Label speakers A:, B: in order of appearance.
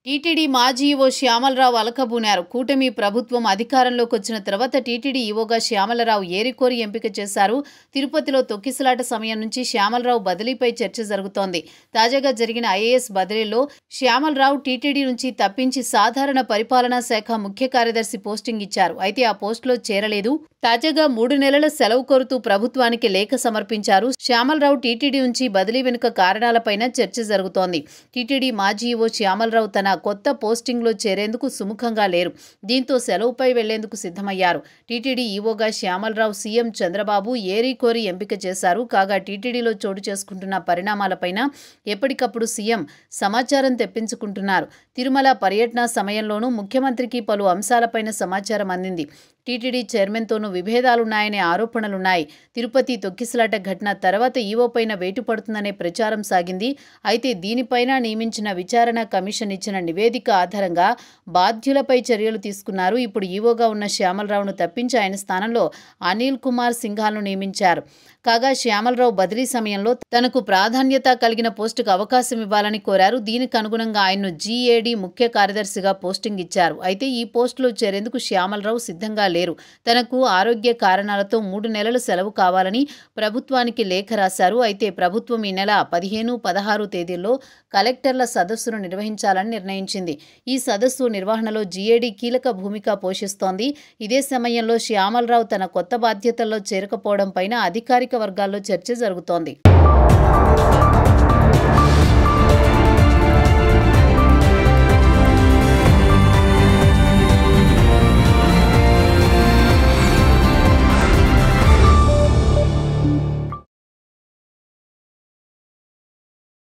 A: TTD మాజీ EO Shyamalarao అలకబూనారు. కూటమి ప్రభుత్వం అధికారంలోకి వచ్చిన తర్వాత టీటీడీ ఈవోగా శ్యామలరావు ఏరికోరి ఎంపిక చేశారు. తిరుపతిలో తొక్కిసలాట సమయం నుంచి శ్యామలరావు బదిలీపై చర్చ జరుగుతోంది. తాజాగా జరిగిన ఐఏఎస్ బదిలీలో శ్యామలరావు టీటీడీ నుంచి తప్పించి సాధారణ పరిపాలనా శాఖ ముఖ్య కార్యదర్శి పోస్టింగ్ ఇచ్చారు. అయితే ఆ పోస్టులో చేరలేదు. తాజాగా 3 నెలల సెలవు కోరుతూ ప్రభుత్వానికి లేఖ సమర్పించారు. శ్యామలరావు టీటీడీ నుంచి బదిలీ వెనుక కారణాలపైన చర్చ జరుగుతోంది. టీటీడీ మాజీ ఈవో శ్యామలరావు తన కొత్త పోస్టింగ్లో చేరేందుకు సుముఖంగా లేరు. దీంతో సెలవుపై వెళ్లేందుకు సిద్ధమయ్యారు. టీటీడీ ఈవోగా శ్యామలరావు సీఎం చంద్రబాబు ఏరికోరి ఎంపిక చేశారు. కాగా టీటీడీలో చోటు చేసుకుంటున్న పరిణామాలపైన ఎప్పటికప్పుడు సీఎం సమాచారం తెప్పించుకుంటున్నారు. తిరుమల పర్యటన సమయంలోనూ ముఖ్యమంత్రికి పలు అంశాలపైన సమాచారం అందింది. టీటీడీ చైర్మన్తోనూ విభేదాలున్నాయనే ఆరోపణలున్నాయి. తిరుపతి తొక్కిసలాట ఘటన తర్వాత ఈవో పైన వేటు పడుతుందనే ప్రచారం సాగింది. అయితే దీనిపైన నియమించిన విచారణ కమిషన్ ఇచ్చిన నివేదిక ఆధారంగా బాధ్యులపై చర్యలు తీసుకున్నారు. ఇప్పుడు ఈవోగా ఉన్న శ్యామలరావును తప్పించి ఆయన స్థానంలో అనిల్ కుమార్ సింఘాల్ను నియమించారు. కాగా శ్యామలరావు బదిలీ సమయంలో తనకు ప్రాధాన్యత కలిగిన పోస్టుకు అవకాశం ఇవ్వాలని కోరారు. దీనికి అనుగుణంగా ఆయన్ను జీఏడీ ముఖ్య కార్యదర్శిగా పోస్టింగ్ ఇచ్చారు. అయితే ఈ పోస్టులో చేరేందుకు శ్యామలరావు సిద్ధంగా లేరు. తనకు ఆరోగ్య కారణాలతో 3 నెలల సెలవు కావాలని ప్రభుత్వానికి లేఖ రాశారు. అయితే ప్రభుత్వం ఈ నెల 15, 16 తేదీల్లో కలెక్టర్ల సదస్సును నిర్వహించాలని నిర్ణయించింది. ఈ సదస్సు నిర్వహణలో జీఏడీ కీలక భూమిక పోషిస్తోంది. ఇదే సమయంలో శ్యామలరావు తన కొత్త బాధ్యతల్లో చేరకపోవడం పైన అధికారిక వర్గాల్లో చర్చ జరుగుతోంది.